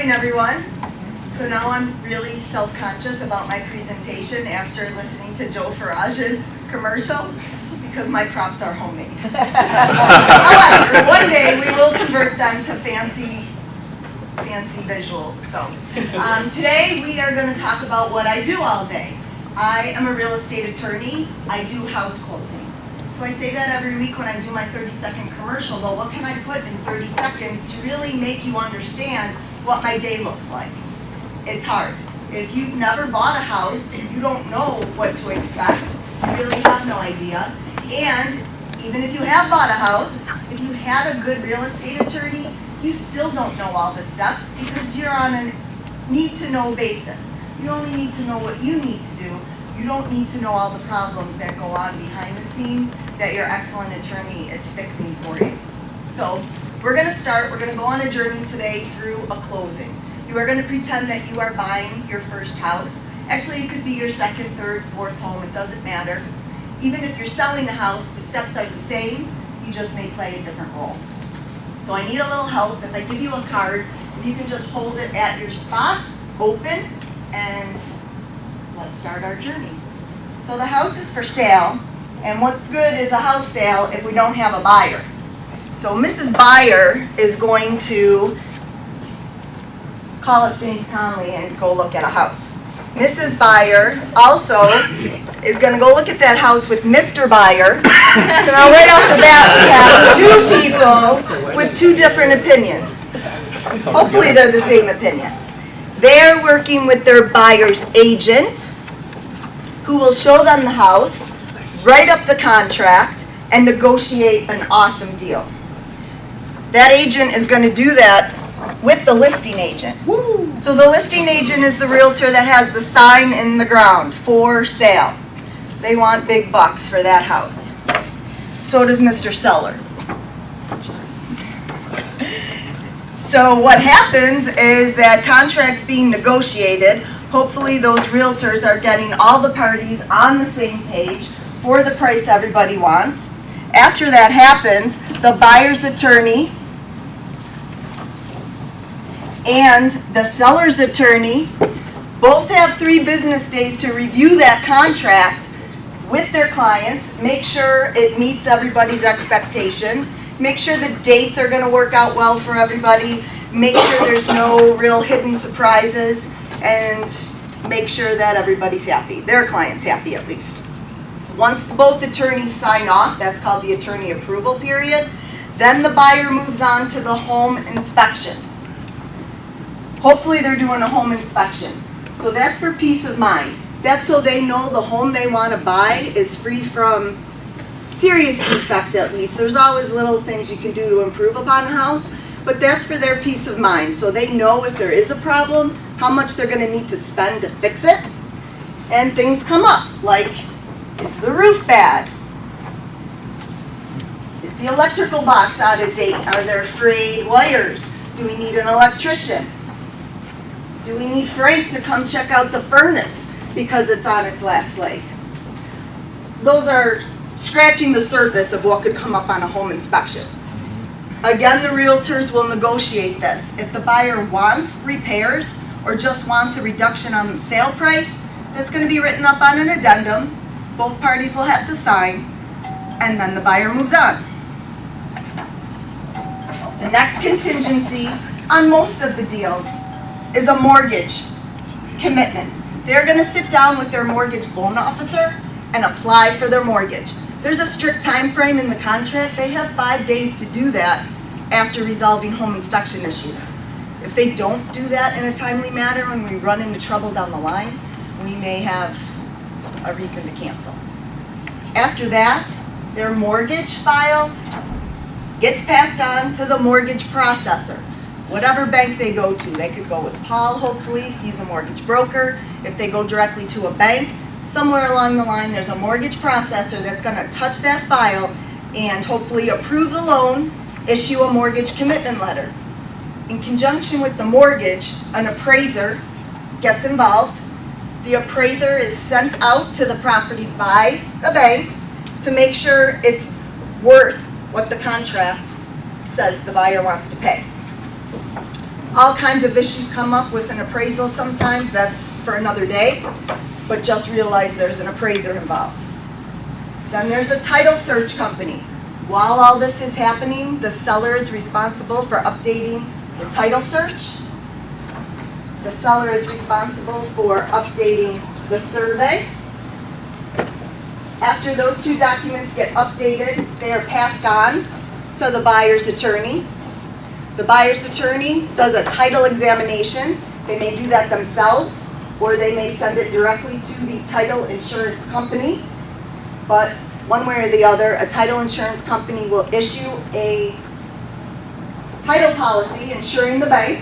morning, everyone. So now I'm really self-conscious about my presentation after listening to Joe Farage's commercial because my props are homemade. However, one day we will convert them to fancy visuals. So today we are going to talk about what I do all day. I am a real estate attorney. I do house closings. So I say that every week when I do my 30-second commercial, but what can I put in 30 seconds to really make you understand what my day looks like? It's hard. If you've never bought a house, you don't know what to expect. You really have no idea. And even if you have bought a house, if you had a good real estate attorney, you still don't know all the steps because you're on a need-to-know basis. You only need to know what you need to do. You don't need to know all the problems that go on behind the scenes that your excellent attorney is fixing for you. So we're going to start. We're going to go on a journey today through a closing. You are going to pretend that you are buying your first house. Actually, it could be your second, third, fourth home. It doesn't matter. Even if you're selling a house, the steps are the same. You just may play a different role. So I need a little help. If I give you a card, if you can just hold it at your spot, open, and let's start our journey. So the house is for sale, and what good is a house sale if we don't have a buyer? So Mrs. Buyer is going to call up James Conley and go look at a house. Mrs. Buyer also is going to go look at that house with Mr. Buyer. So now right off the bat we have two people with two different opinions. Hopefully they're the same opinion. They're working with their buyer's agent, who will show them the house, write up the contract, and negotiate an awesome deal. That agent is going to do that with the listing agent. Woo. So the listing agent is the realtor that has the sign in the ground, for sale. They want big bucks for that house. So does Mr. Seller. So what happens is that contract's being negotiated. Hopefully those realtors are getting all the parties on the same page for the price everybody wants. After that happens, the buyer's attorney and the seller's attorney both have 3 business days to review that contract with their clients, make sure it meets everybody's expectations, make sure the dates are going to work out well for everybody, make sure there's no real hidden surprises, and make sure that everybody's happy, their client's happy at least. Once both attorneys sign off, that's called the attorney approval period, then the buyer moves on to the home inspection. Hopefully they're doing a home inspection. So that's for peace of mind. That's so they know the home they want to buy is free from serious defects at least. There's always little things you can do to improve upon a house, but that's for their peace of mind. So they know if there is a problem, how much they're going to need to spend to fix it. And things come up, like, is the roof bad? Is the electrical box out of date? Are there frayed wires? Do we need an electrician? Do we need Frank to come check out the furnace because it's on its last leg? Those are scratching the surface of what could come up on a home inspection. Again, the realtors will negotiate this. If the buyer wants repairs or just wants a reduction on the sale price, that's going to be written up on an addendum. Both parties will have to sign, and then the buyer moves on. The next contingency on most of the deals is a mortgage commitment. They're going to sit down with their mortgage loan officer and apply for their mortgage. There's a strict time frame in the contract. They have 5 days to do that after resolving home inspection issues. If they don't do that in a timely manner when we run into trouble down the line, we may have a reason to cancel. After that, their mortgage file gets passed on to the mortgage processor. Whatever bank they go to, they could go with Paul, hopefully, he's a mortgage broker. If they go directly to a bank, somewhere along the line there's a mortgage processor that's going to touch that file and hopefully approve the loan, issue a mortgage commitment letter. In conjunction with the mortgage, an appraiser gets involved. The appraiser is sent out to the property by the bank to make sure it's worth what the contract says the buyer wants to pay. All kinds of issues come up with an appraisal sometimes. That's for another day. But just realize there's an appraiser involved. Then there's a title search company. While all this is happening, the seller is responsible for updating the title search. The seller is responsible for updating the survey. After those two documents get updated, they are passed on to the buyer's attorney. The buyer's attorney does a title examination. They may do that themselves, or they may send it directly to the title insurance company. But one way or the other, a title insurance company will issue a title policy insuring the bank,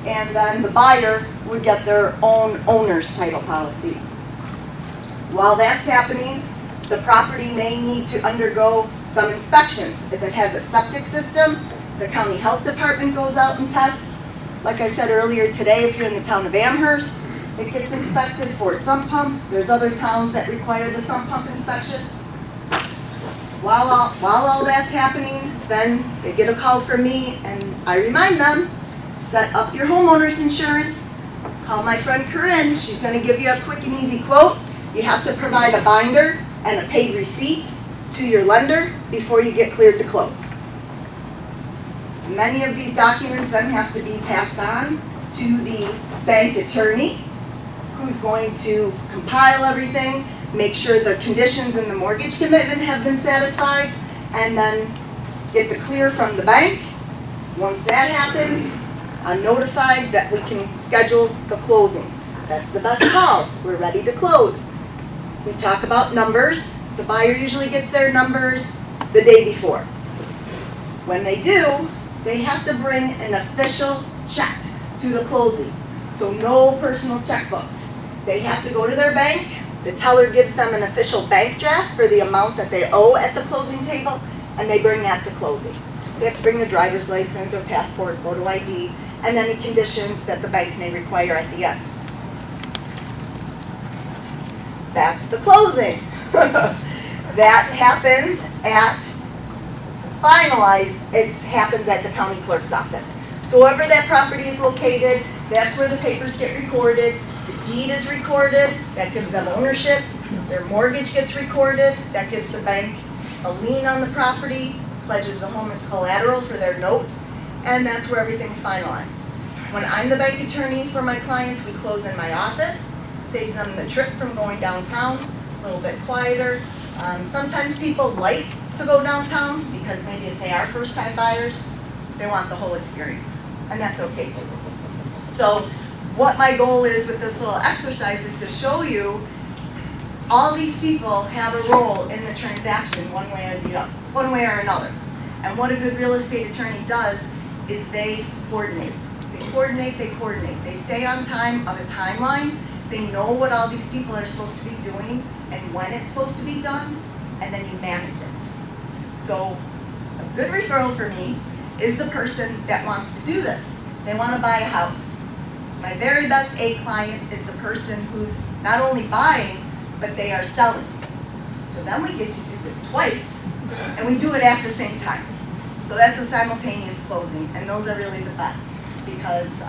and then the buyer would get their own owner's title policy. While that's happening, the property may need to undergo some inspections. If it has a septic system, the county health department goes out and tests. Like I said earlier today, if you're in the town of Amherst, it gets inspected for sump pump. There's other towns that require the sump pump inspection. While all that's happening, then they get a call from me, and I remind them, set up your homeowner's insurance. Call my friend Corinne. She's going to give you a quick and easy quote. You have to provide a binder and a paid receipt to your lender before you get cleared to close. Many of these documents then have to be passed on to the bank attorney, who's going to compile everything, make sure the conditions in the mortgage commitment have been satisfied, and then get the clear from the bank. Once that happens, I'm notified that we can schedule the closing. That's the best call. We're ready to close. We talk about numbers. The buyer usually gets their numbers the day before. When they do, they have to bring an official check to the closing. So no personal checkbooks. They have to go to their bank. The teller gives them an official bank draft for the amount that they owe at the closing table, and they bring that to closing. They have to bring a driver's license or passport, photo ID, and any conditions that the bank may require at the end. That's the closing. That happens at finalized, it happens at the county clerk's office. So wherever that property is located, that's where the papers get recorded. The deed is recorded, that gives them ownership. Their mortgage gets recorded, that gives the bank a lien on the property, pledges the home as collateral for their note, and that's where everything's finalized. When I'm the bank attorney for my clients, we close in my office. Saves them the trip from going downtown, a little bit quieter. Sometimes people like to go downtown because maybe if they are first-time buyers, they want the whole experience, and that's okay too. So what my goal is with this little exercise is to show you all these people have a role in the transaction one way or another. And what a good real estate attorney does is they coordinate. They coordinate. They stay on time of a timeline. They know what all these people are supposed to be doing and when it's supposed to be done, and then you manage it. So a good referral for me is the person that wants to do this. They want to buy a house. My very best A client is the person who's not only buying, but they are selling. So then we get to do this twice, and we do it at the same time. So that's a simultaneous closing, and those are really the best because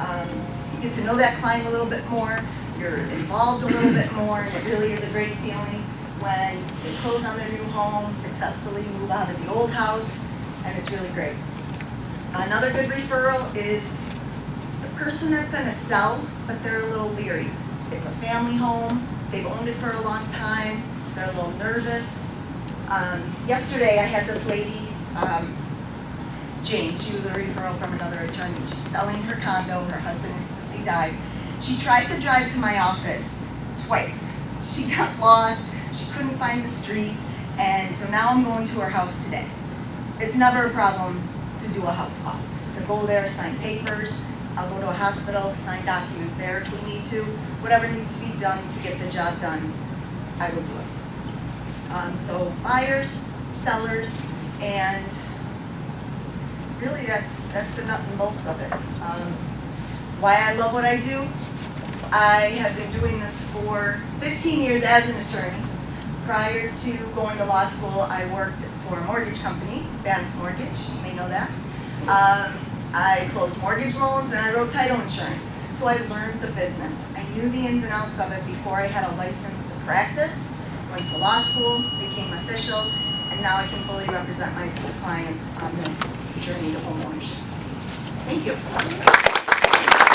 you get to know that client a little bit more, you're involved a little bit more, and it really is a great feeling when they close on their new home, successfully move out of the old house, and it's really great. Another good referral is the person that's going to sell, but they're a little leery. It's a family home, they've owned it for a long time, they're a little nervous. Yesterday I had this lady, Jane, she was a referral from another attorney. She's selling her condo, her husband recently died. She tried to drive to my office twice. She got lost, she couldn't find the street, and so now I'm going to her house today. It's never a problem to do a house call, to go there, sign papers. I'll go to a hospital, sign documents there if we need to. Whatever needs to be done to get the job done, I will do it. So buyers, sellers, and really that's the nut and bolts of it. Why I love what I do? I have been doing this for 15 years as an attorney. Prior to going to law school, I worked for a mortgage company, Bannis Mortgage, you may know that. I closed mortgage loans, and I wrote title insurance. So I learned the business. I knew the ins and outs of it before I had a license to practice. Went to law school, became official, and now I can fully represent my clients on this journey to homeownership. Thank you.